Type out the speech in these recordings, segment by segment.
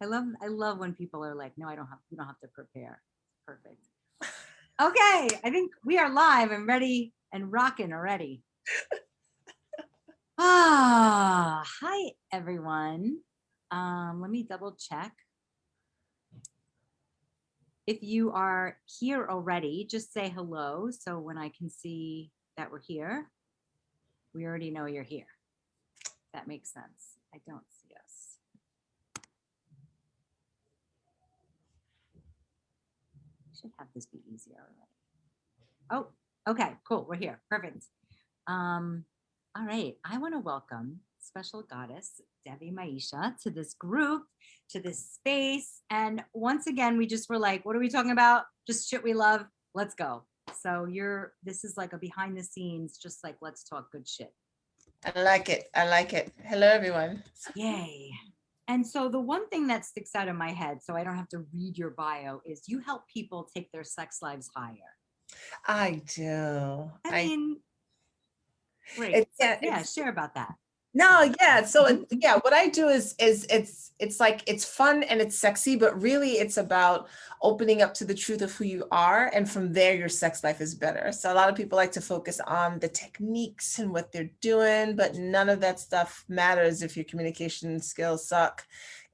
I love when people are like, no, you don't have to prepare. Perfect. Okay, I think we are live and ready and rocking already. Hi everyone. Let me double check. If you are here already, just say hello. So when I can see that we're here, we already know you're here. That makes sense. I don't see us. Should have this be easier already. Oh, okay, cool. We're here. Perfect. All right. I want to welcome special goddess Devi Maisha to this group, to this space. And once again, we just were like, what are we talking about? Just shit we love. Let's go. So this is like a behind the scenes, just like, let's talk good shit. I like it. I like it. Hello, everyone. Yay. And so the one thing that sticks out in my head, so I don't have to read your bio, is you help people take their sex lives higher. I do. I mean, great. Yeah, share about that. No, yeah. So yeah, what I do is it's like it's fun and it's sexy, but really it's about opening up to the truth of who you are, and from there your sex life is better. So a lot of people like to focus on the techniques and what they're doing, but none of that stuff matters if your communication skills suck,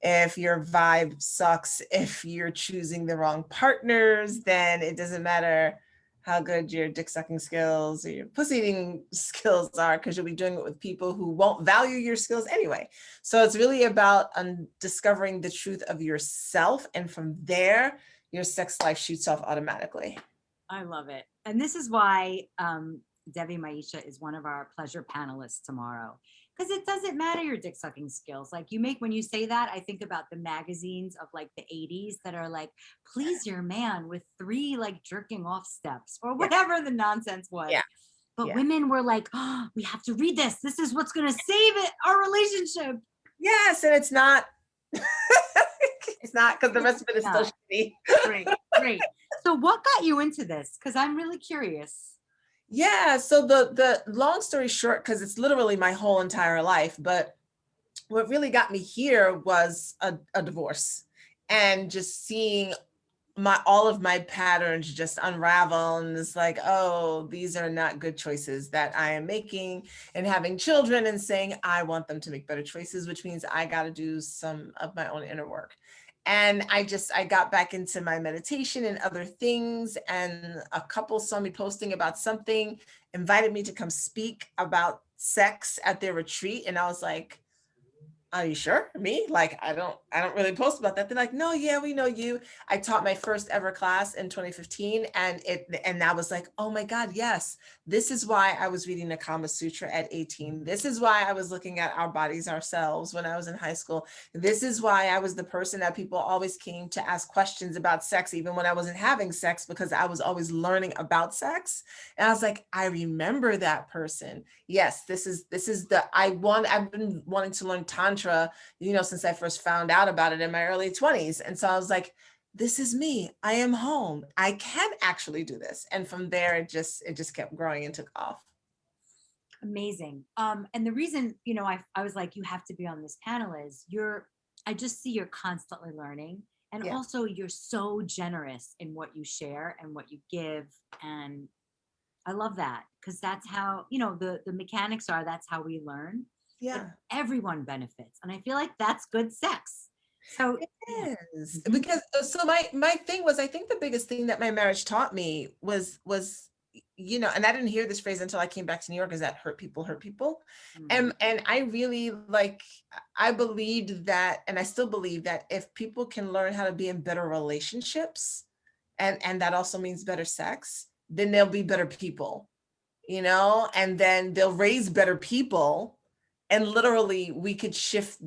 if your vibe sucks, if you're choosing the wrong partners, then it doesn't matter how good your dick sucking skills or your pussy eating skills are, because you'll be doing it with people who won't value your skills anyway. So it's really about discovering the truth of yourself. And from there, your sex life shoots off automatically. I love it. And this is why Devi Maisha is one of our pleasure panelists tomorrow. Because it doesn't matter your dick sucking skills. Like when you say that, I think about the magazines of like the 80s that are like, please your man with 3 like jerking off steps or whatever the nonsense was. Yeah. But women were like, oh, we have to read this. This is what's going to save it, our relationship. Yes. And it's not. It's not, because the rest of it is still shitty. Great. So what got you into this? Because I'm really curious. Yeah, so the long story short, because it's literally my whole entire life, but what really got me here was a divorce, and just seeing all of my patterns just unravel, and it's like, oh, these are not good choices that I am making, and having children and saying I want them to make better choices, which means I got to do some of my own inner work. And I got back into my meditation and other things. And a couple saw me posting about something, invited me to come speak about sex at their retreat. And I was like, are you sure? Me? Like, I don't really post about that. They're like, no, yeah, we know you. I taught my first ever class in 2015. And that was like, oh my God, yes. This is why I was reading the Kama Sutra at 18. This is why I was looking at our bodies ourselves when I was in high school. This is why I was the person that people always came to ask questions about sex, even when I wasn't having sex, because I was always learning about sex. And I was like, I remember that person. Yes, I've been wanting to learn tantra, since I first found out about it in my early 20s. And so I was like, this is me. I am home. I can actually do this. And from there, it just kept growing and took off. Amazing. And the reason, I was like, you have to be on this panel is I just see you're constantly learning. And also you're so generous in what you share and what you give. And I love that, because that's how, the mechanics are, that's how we learn. Yeah. But everyone benefits. And I feel like that's good sex. So it is. Because so my thing was, I think the biggest thing that my marriage taught me was, and I didn't hear this phrase until I came back to New York, is that hurt people. And I really I believed that, and I still believe that if people can learn how to be in better relationships, and that also means better sex, then they'll be better people, and then they'll raise better people. And literally we could shift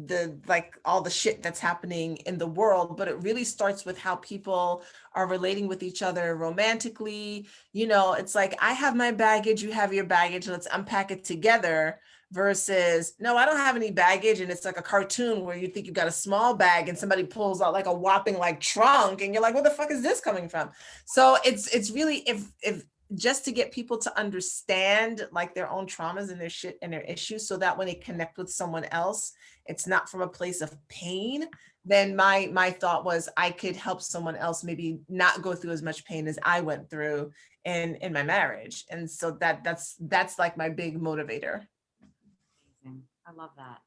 all the shit that's happening in the world, but it really starts with how people are relating with each other romantically. It's like, I have my baggage, you have your baggage, let's unpack it together, versus, no, I don't have any baggage. And it's like a cartoon where you think you got a small bag and somebody pulls out like a whopping trunk, and you're like, where the fuck is this coming from? So it's really, if just to get people to understand like their own traumas and their shit and their issues, so that when they connect with someone else, it's not from a place of pain. Then my thought was I could help someone else maybe not go through as much pain as I went through in my marriage. And so that's like my big motivator. Amazing. I love that.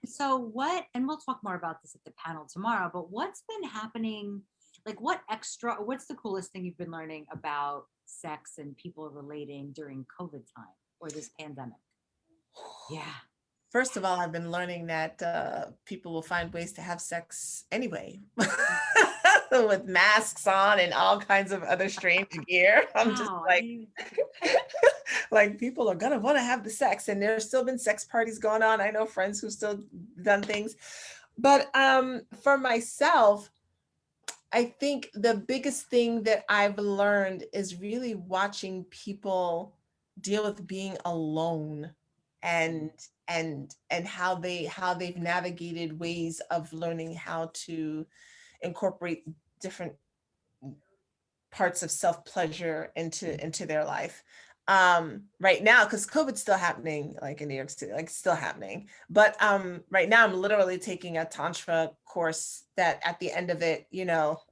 So what, and we'll talk more about this at the panel tomorrow, but what's been happening? Like what extra, what's the coolest thing you've been learning about sex and people relating during COVID time or this pandemic? Yeah. First of all, I've been learning that people will find ways to have sex anyway, with masks on and all kinds of other strange gear. I'm just Wow. I like, didn't even think of like people are gonna want to have the sex, and there's still been sex parties going on. I know friends who've still done things, but for myself, I think the biggest thing that I've learned is really watching people deal with being alone, and and how they've navigated ways of learning how to incorporate different parts of self-pleasure into their life. Right now, because COVID's still happening, like in New York City, like still happening, but right now I'm literally taking a tantra course that at the end of it,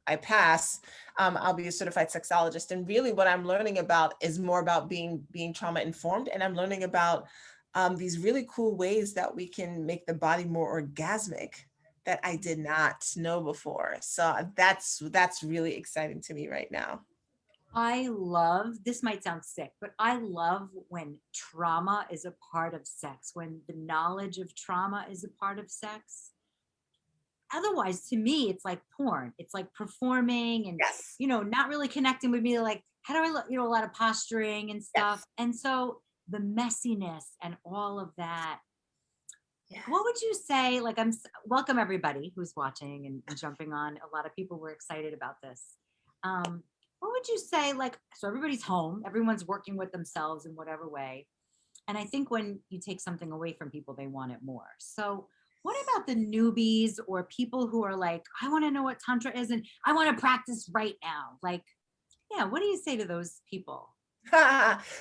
I pass. I'll be a certified sexologist, and really what I'm learning about is more about being trauma informed, and I'm learning about these really cool ways that we can make the body more orgasmic that I did not know before. So that's really exciting to me right now. I love, this might sound sick, but I love when trauma is a part of sex, when the knowledge of trauma is a part of sex. Otherwise, to me, it's like porn. It's like performing and, Yes. not really connecting with me. Like, how do I look, a lot of posturing and stuff. Yes. And so the messiness and all of that. Yes. What would you say? Like, welcome everybody who's watching and jumping on. A lot of people were excited about this. What would you say? Like, so everybody's home, everyone's working with themselves in whatever way. And I think when you take something away from people, they want it more. So, what about the newbies or people who are like, I want to know what Tantra is and I want to practice right now? Like, yeah, what do you say to those people?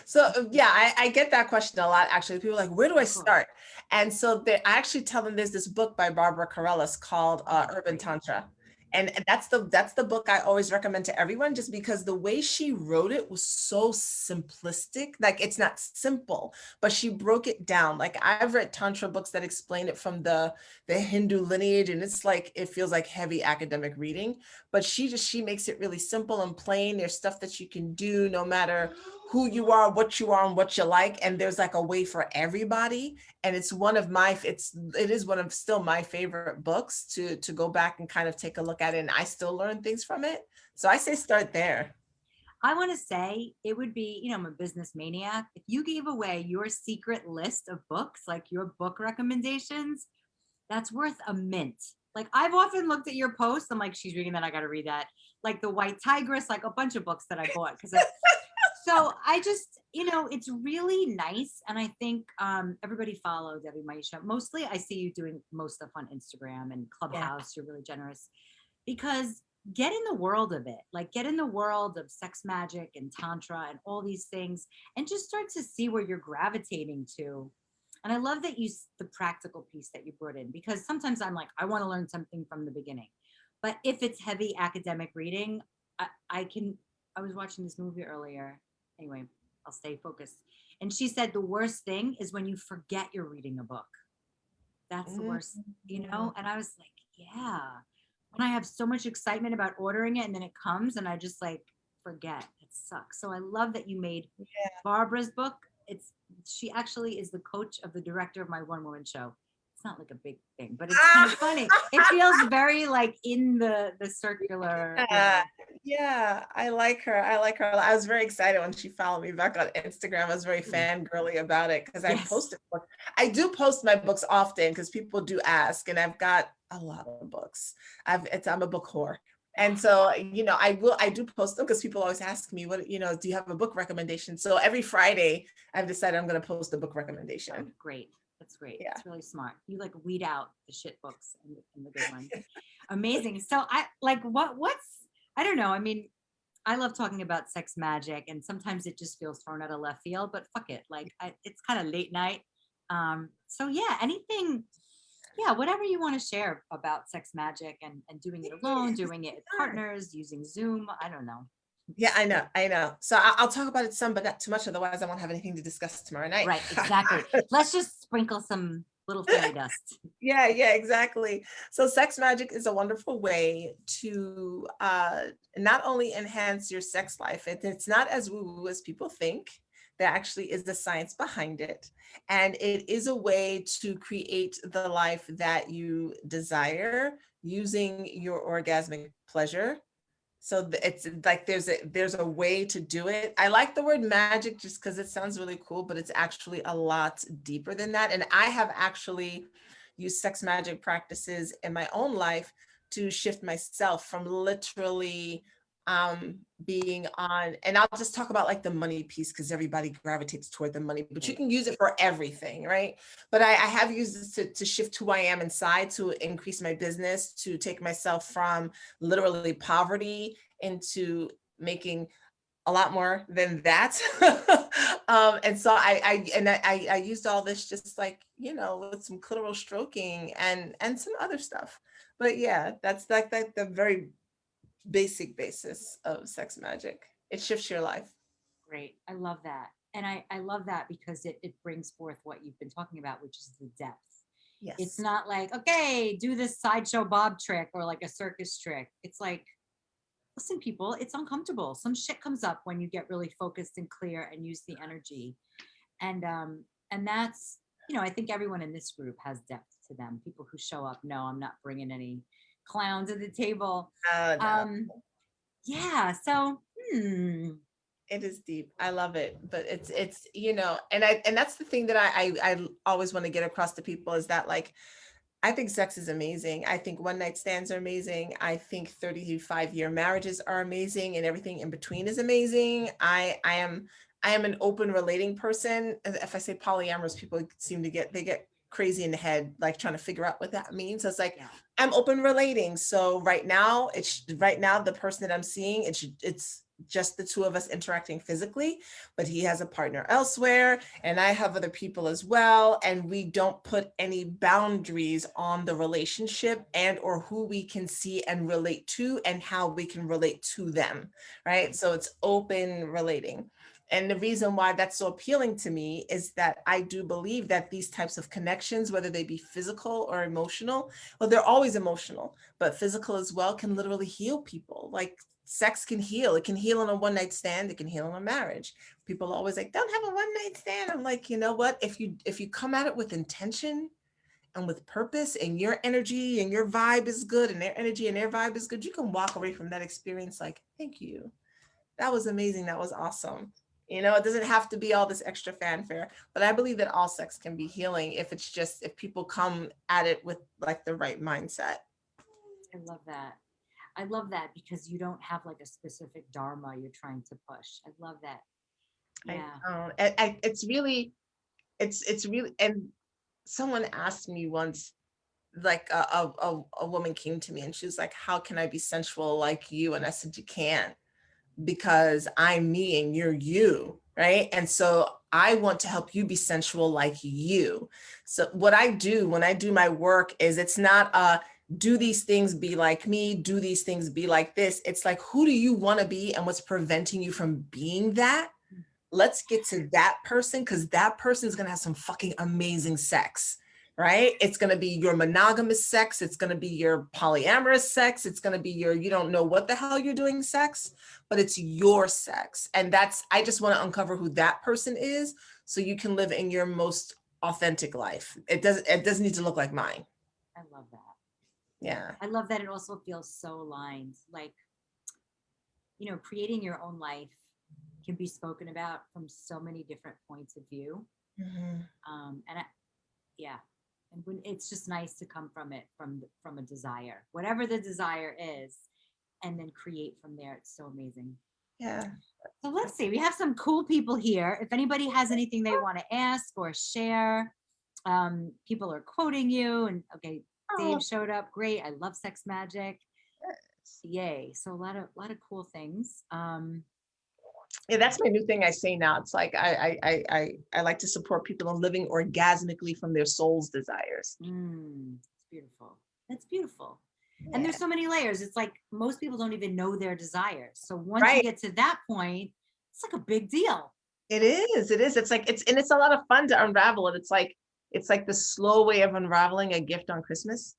So yeah, I get that question a lot. Actually, people are like, where do I Oh, cool. start? And so I actually tell them there's this book by Barbara Carrellis called Oh, Urban great. Tantra. And that's the book I always recommend to everyone, just because the way she wrote it was so simplistic. Like it's not simple, but she broke it down. Like I've read Tantra books that explain it from the Hindu lineage, and it's like it feels like heavy academic reading. But she makes it really simple and plain. There's stuff that you can do no matter who you are, and what you like. And there's like a way for everybody. And it's it is one of still my favorite books to go back and kind of take a look at it. And I still learn things from it. So I say start there. I want to say it would be, I'm a business maniac. If you gave away your secret list of books, like your book recommendations, that's worth a mint. Like I've often looked at your posts. I'm like, she's reading that. I got to read that. Like the White Tigress, like a bunch of books that I bought. So I just, it's really nice. And I think everybody follow Devi Maisha. Mostly I see you doing most stuff on Instagram and Yeah. Clubhouse. You're really generous because get in the world of it, like get in the world of sex magic and tantra and all these things and just start to see where you're gravitating to. And I love that the practical piece that you brought in, because sometimes I'm like, I want to learn something from the beginning, but if it's heavy academic reading, I was watching this movie earlier. Anyway, I'll stay focused. And she said the worst thing is when you forget you're reading a book. That's the worst, And I was like, yeah. When I have so much excitement about ordering it and then it comes and I just like forget. It sucks. So I love that you made Barbara's book. She actually is the coach of the director of my one woman show. It's not like a big thing, but it's kind of funny. It feels very like in the circular. Yeah, I like her. I was very excited when she followed me back on Instagram. I was very fangirly about it because Yes. I do post my books often because people do ask, and I've got a lot of books. I'm a book whore. And so, I do post them because people always ask me, do you have a book recommendation? So every Friday I've decided I'm going to post a book recommendation. Great. That's great. Yeah. It's really smart. You like weed out the shit books and the good ones. Amazing. So I like what's I don't know. I mean, I love talking about sex magic, and sometimes it just feels thrown out of left field, but fuck it. Like it's kind of late night. So yeah, anything, yeah, whatever you want to share about sex magic and doing it alone, doing it with partners, using Zoom. I don't know. Yeah, I know. So I'll talk about it some, but not too much. Otherwise, I won't have anything to discuss tomorrow night. Right, exactly. Let's just sprinkle some little fairy dust. Yeah, exactly. So sex magic is a wonderful way to not only enhance your sex life, it's not as woo-woo as people think. There actually is the science behind it. And it is a way to create the life that you desire using your orgasmic pleasure. So it's like there's a way to do it. I like the word magic just because it sounds really cool, but it's actually a lot deeper than that. And I have actually used sex magic practices in my own life to shift myself from literally being on, and I'll just talk about like the money piece because everybody gravitates toward the money, but you can use it for everything, right? But I have used this to shift who I am inside, to increase my business, to take myself from literally poverty into making a lot more than that. And so I used all this just like, with some clitoral stroking and some other stuff. But yeah, that's like the very basic basis of sex magic. It shifts your life. Great. I love that. And I love that because it brings forth what you've been talking about, which is the depth. It's Yes. not like, okay, do this sideshow Bob trick or like a circus trick. It's like, listen, people, it's uncomfortable. Some shit comes up when you get really focused and clear and use the energy. And that's, I think everyone in this group has depth to them. People who show up, no, I'm not bringing any clowns at the table. No, Yeah. So, it is deep. I love it, but it's and that's the thing that I always want to get across to people is that, like, I think sex is amazing. I think one night stands are amazing. I think 35-year marriages are amazing, and everything in between is amazing. I am an open relating person. If I say polyamorous, people seem to get crazy in the head, like trying to figure out what that means. So it's like, yeah. I'm open relating. So right now, the person that I'm seeing, it's just the two of us interacting physically, but he has a partner elsewhere and I have other people as well, and we don't put any boundaries on the relationship and or who we can see and relate to and how we can relate to them, right? So it's open relating. And the reason why that's so appealing to me is that I do believe that these types of connections, whether they be physical or emotional, well, they're always emotional, but physical as well, can literally heal people. Like, sex can heal. It can heal in a one night stand. It can heal in a marriage. People are always like, don't have a one night stand. I'm like, you know what? If you come at it with intention and with purpose, and your energy and your vibe is good, and their energy and their vibe is good, you can walk away from that experience like, thank you. That was amazing. That was awesome. It doesn't have to be all this extra fanfare, but I believe that all sex can be healing if people come at it with like the right mindset. I love that. I love that because you don't have like a specific dharma you're trying to push. I love that. I Yeah. know. It's really, and someone asked me once, like a woman came to me and she was like, how can I be sensual like you? And I said, you can't, because I'm me and you're you, right? And so I want to help you be sensual like you. So what I do when I do my work is, it's not do these things be like me, do these things be like this. It's like, who do you want to be and what's preventing you from being that? Let's get to that person, because that person is going to have some fucking amazing sex, right? It's going to be your monogamous sex. It's going to be your polyamorous sex. It's going to be your, you don't know what the hell you're doing sex, but it's your sex. And I just want to uncover who that person is so you can live in your most authentic life. It doesn't need to look like mine. I love that. Yeah. I love that it also feels so aligned. Like, creating your own life can be spoken about from so many different points of view. Mhm. Yeah. And when it's just nice to come from it, from a desire, whatever the desire is, and then create from there. It's so amazing. Yeah. So let's see. We have some cool people here. If anybody has anything they want to ask or share, people are quoting you. And okay, Oh, Dave showed up. Great. I love sex magic. Yay. So a lot of cool things. Yeah, that's my new thing I say now. It's like I like to support people in living orgasmically from their soul's desires. It's beautiful. That's beautiful. And Yeah. there's so many layers. It's like most people don't even know their desires. So once you Right. get to that point, it's like a big deal. It is. It is. It's like it's a lot of fun to unravel it. It's like the slow way of unraveling a gift on Christmas.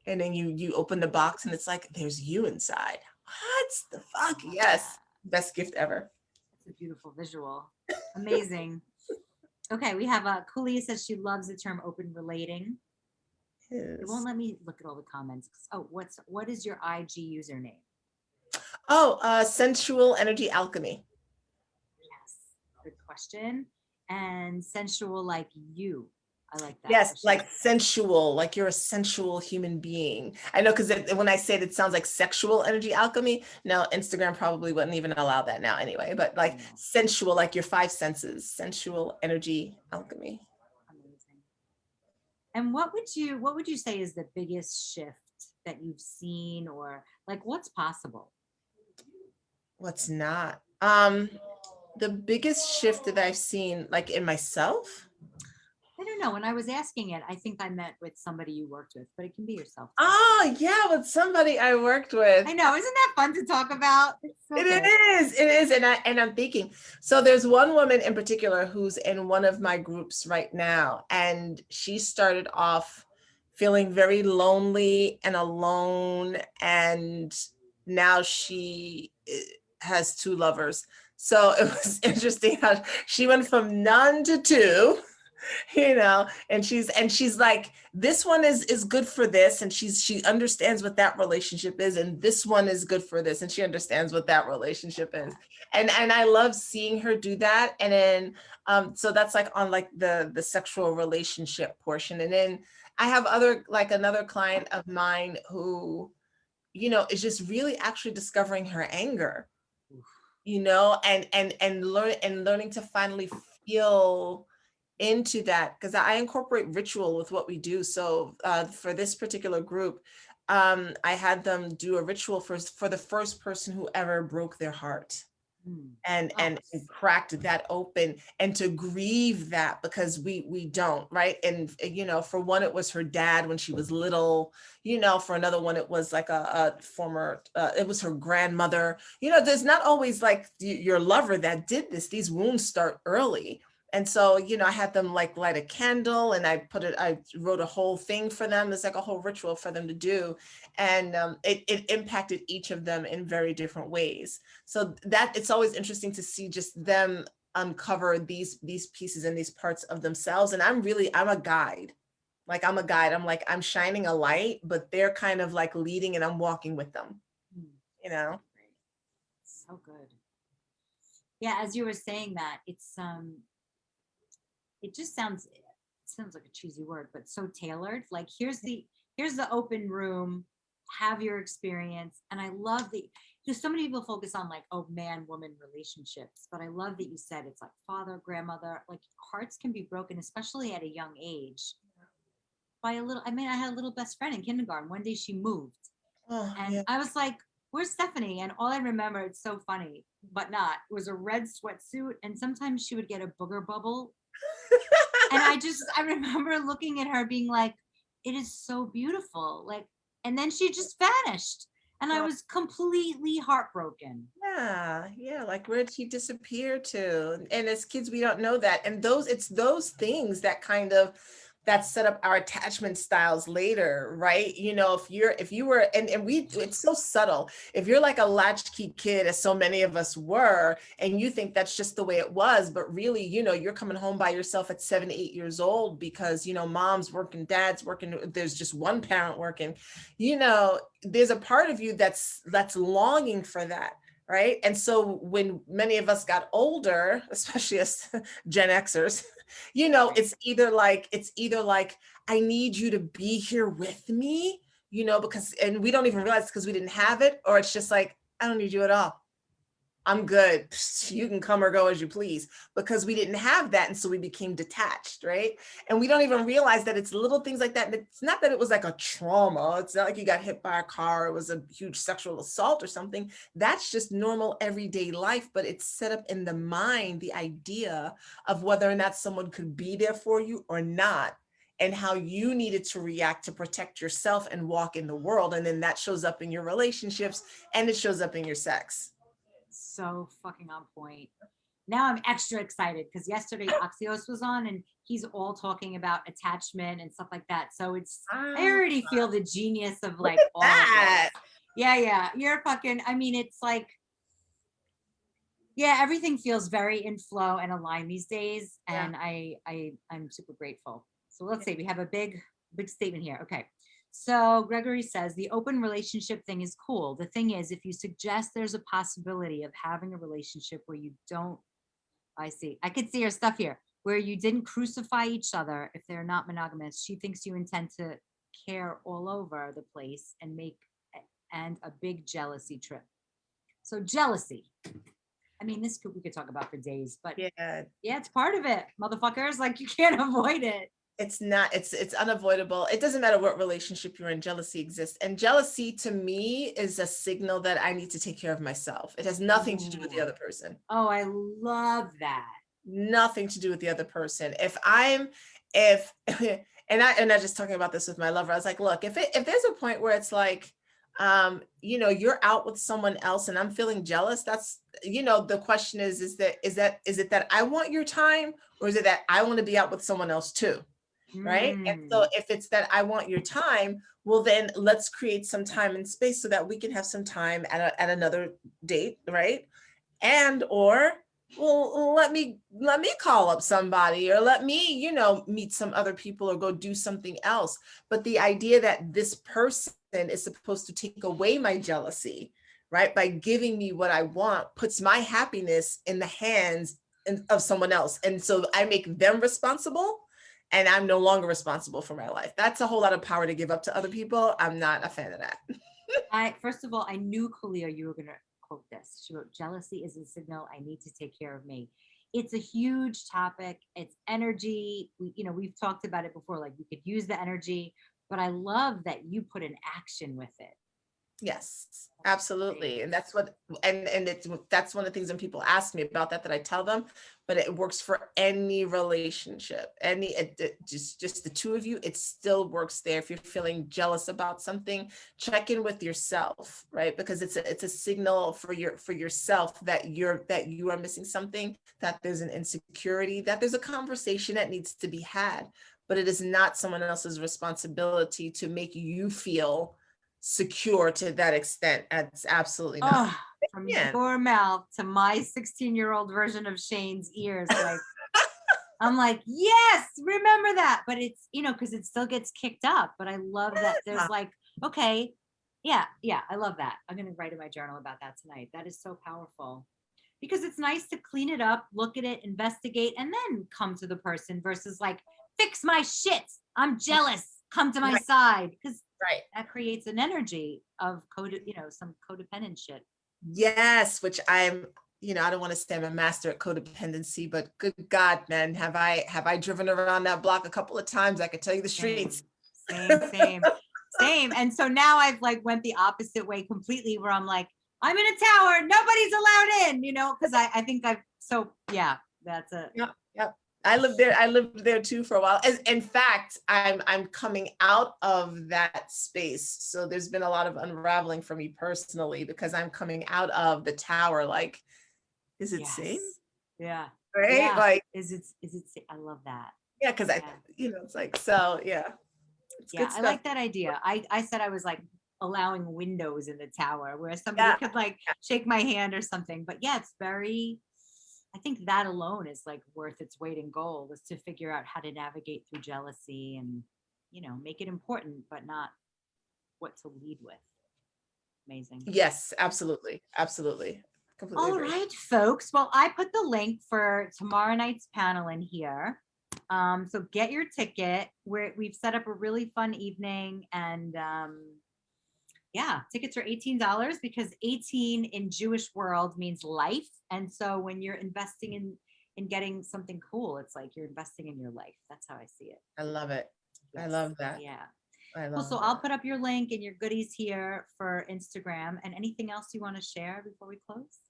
And then you open the box and it's like there's you inside. What the fuck? Yes. Best gift ever. It's a beautiful visual. Amazing. Okay, we have Kulia says she loves the term open relating. It won't Yes. let me look at all the comments. Oh, what is your IG username? Oh, sensual energy alchemy. Yes, good question. And sensual like you. I like that. Yes, like sensual, like you're a sensual human being. I know because when I say it sounds like sexual energy alchemy. No, Instagram probably wouldn't even allow that now anyway, but I like know. sensual, like your five senses, sensual energy alchemy. Amazing. And what would you say is the biggest shift that you've seen or like what's possible? What's not? The biggest shift that I've seen, like in myself. I don't know. When I was asking it, I think I meant with somebody you worked with, but it can be yourself too. Oh yeah, with somebody I worked with. I know. Isn't that fun to talk about? It's so It good. it is, and I'm thinking. So there's one woman in particular who's in one of my groups right now, and she started off feeling very lonely and alone, and now she has two lovers. So it was interesting how she went from none to two. And she's like, this one is good for this, and she understands what that relationship is, and this one is good for this, and she understands what that relationship is. And I love seeing her do that. And then so that's like on like the sexual relationship portion. And then I have other, like another client of mine who is just really actually discovering her anger, and learning to finally feel into that, because I incorporate ritual with what we do. So for this particular group, I had them do a ritual for the first person who ever broke their heart, Mm. and Oh, and cracked that open, and to grieve that, because we don't, right? And for one it was her dad when she was little. For another one it was like a former it was her grandmother. There's not always like your lover that did this. These wounds start early. And so, I had them like light a candle, and I wrote a whole thing for them. It's like a whole ritual for them to do. And it impacted each of them in very different ways. So that it's always interesting to see just them uncover these pieces and these parts of themselves. And I'm a guide. Like I'm a guide. I'm shining a light, but they're kind of like leading, and I'm walking with them, mm. you know? So good. Yeah, as you were saying that, it just sounds like a cheesy word, but so tailored. Like here's the open room, have your experience. And I love that because so many people focus on like, oh, man woman relationships, but I love that you said it's like father, grandmother, like hearts can be broken, especially at a young age, by a little. I mean, I had a little best friend in kindergarten. One day she moved Oh, and yeah. I was like, where's Stephanie? And all I remember, it's so funny, but not, was a red sweatsuit. And sometimes she would get a booger bubble. And I remember looking at her being like, it is so beautiful. Like, and then she just vanished. And I was completely heartbroken. Yeah, like where did he disappear to? And as kids, we don't know that. And it's those things that set up our attachment styles later, right? If you were, and it's so subtle. If you're like a latchkey kid, as so many of us were, and you think that's just the way it was, but really, you're coming home by yourself at 7, 8 years old because, mom's working, dad's working, there's just one parent working, there's a part of you that's longing for that. Right. And so when many of us got older, especially as Gen Xers, it's either like, I need you to be here with me, because, and we don't even realize because we didn't have it, or it's just like, I don't need you at all. I'm good. You can come or go as you please, because we didn't have that. And so we became detached, right? And we don't even realize that it's little things like that. And it's not that it was like a trauma. It's not like you got hit by a car, it was a huge sexual assault or something. That's just normal everyday life, but it's set up in the mind, the idea of whether or not someone could be there for you or not, and how you needed to react to protect yourself and walk in the world. And then that shows up in your relationships, and it shows up in your sex. So fucking on point. Now I'm extra excited because yesterday Axios was on and he's all talking about attachment and stuff like that. So I Ah, already feel the genius of look like at all of that. this. Yeah. You're fucking, I mean, it's like, yeah, everything feels very in flow and aligned these days. Yeah. And I'm super grateful. So let's see, we have a big statement here. Okay. So Gregory says the open relationship thing is cool. The thing is, if you suggest there's a possibility of having a relationship where you don't, I see, I could see her stuff here, where you didn't crucify each other if they're not monogamous. She thinks you intend to care all over the place and make and a big jealousy trip. So jealousy. I mean, we could talk about for days, but Yeah. yeah, it's part of it, motherfuckers. Like you can't avoid it. It's not, it's unavoidable. It doesn't matter what relationship you're in, jealousy exists. And jealousy to me is a signal that I need to take care of myself. It has nothing to do with the Ooh. other person. Oh, I love that. Nothing to do with the other person. If and I just talking about this with my lover, I was like, look, if there's a point where it's like, you're out with someone else and I'm feeling jealous, that's, the question is it that I want your time, or is it that I want to be out with someone else too? Right. And so if it's that I want your time, well, then let's create some time and space so that we can have some time at another date. Right. And or, well, let me call up somebody, or let me, meet some other people or go do something else. But the idea that this person is supposed to take away my jealousy, right, by giving me what I want, puts my happiness in the hands of someone else. And so I make them responsible, and I'm no longer responsible for my life. That's a whole lot of power to give up to other people. I'm not a fan of that. First of all, I knew Kalia, you were gonna quote this. She wrote, "Jealousy is a signal I need to take care of me." It's a huge topic. It's energy. We've talked about it before. Like we could use the energy, but I love that you put an action with it. Yes, absolutely. And that's what, that's one of the things when people ask me about that I tell them, but it works for any relationship, just the two of you, it still works there. If you're feeling jealous about something, check in with yourself, right? Because it's a signal for yourself that you are missing something, that there's an insecurity, that there's a conversation that needs to be had, but it is not someone else's responsibility to make you feel secure to that extent. It's absolutely not. Oh, from Yeah. your mouth to my 16-year-old version of Shane's ears, like I'm like, yes, remember that. But it's, because it still gets kicked up. But I love that there's like, okay, yeah, I love that. I'm gonna write in my journal about that tonight. That is so powerful. Because it's nice to clean it up, look at it, investigate, and then come to the person versus like, fix my shit. I'm jealous. Come to my Right. side. Because Right. that creates an energy of some codependent shit. Yes, which I don't want to say I'm a master at codependency, but good God, man, have I driven around that block a couple of times? I could tell you the streets. Same. And so now I've like went the opposite way completely, where I'm like, I'm in a tower, nobody's allowed in, because I think yeah, that's a. Yeah. I lived there too for a while. As in fact, I'm coming out of that space. So there's been a lot of unraveling for me personally, because I'm coming out of the tower. Like, is it safe? Yeah. Right? Yeah. Like, is it I love that. yeah, because it's like, so yeah. It's Yeah, good I stuff. like that idea. I said I was like allowing windows in the tower where somebody Yeah. could like shake my hand or something. But yeah, I think that alone is like worth its weight in gold, is to figure out how to navigate through jealousy and, make it important, but not what to lead with. Amazing. Yes, absolutely. Absolutely. Completely All agree. right, folks. Well, I put the link for tomorrow night's panel in here. So get your ticket. We've set up a really fun evening, and Yeah, tickets are $18 because 18 in Jewish world means life. And so when you're investing in getting something cool, it's like you're investing in your life. That's how I see it. I love it. I Yes. love that. Yeah. I Cool. So love I'll that. put up your link and your goodies here for Instagram. And anything else you want to share before we close?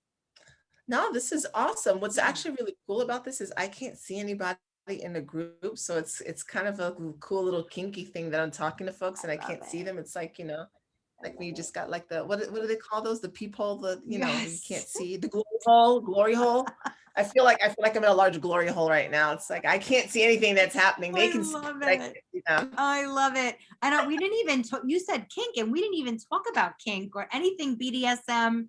No, this is awesome. What's Yeah. actually really cool about this is I can't see anybody in the group, so it's kind of a cool little kinky thing that I'm talking to folks and I I love can't see it. them. It's like, I like when love you it. just got like the what do they call those? The peephole, you can't Yes. see the glory hole. I feel like I'm in a large glory hole right now. It's like I can't see anything that's happening. They I can see, love but I it. can't see them. I love it. I know we didn't even you said kink and we didn't even talk about kink or anything BDSM,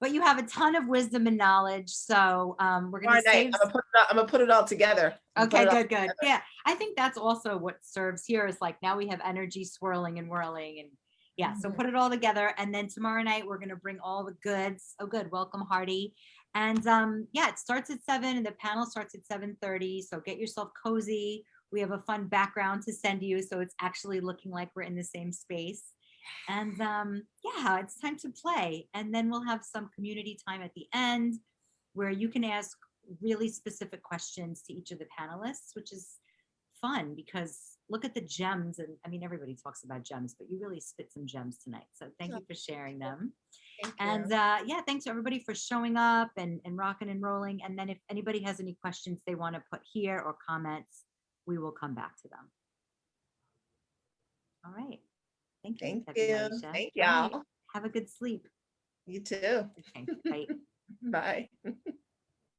but you have a ton of wisdom and knowledge. So we're All gonna right, save. I'm gonna put it all together. I'm gonna put Okay, it all good, good. together. Yeah, I think that's also what serves here is like now we have energy swirling and whirling and yeah, so Mhm. put it all together. And then tomorrow night we're gonna bring all the goods. Oh, good. Welcome, Hardy. And yeah, it starts at 7 and the panel starts at 7:30. So get yourself cozy. We have a fun background to send you. So it's actually looking like we're in the same space. And yeah, it's time to play. And then we'll have some community time at the end where you can ask really specific questions to each of the panelists, which is fun because look at the gems. And I mean, everybody talks about gems, but you really spit some gems tonight. So thank you for sharing them. Thank And you. yeah, thanks to everybody for showing up and rocking and rolling. And then if anybody has any questions they want to put here or comments, we will come back to them. All right. Thank you, Thank Devi you. Maisha. Thank All right. y'all. Have a good sleep. You too. Okay. Bye. Bye.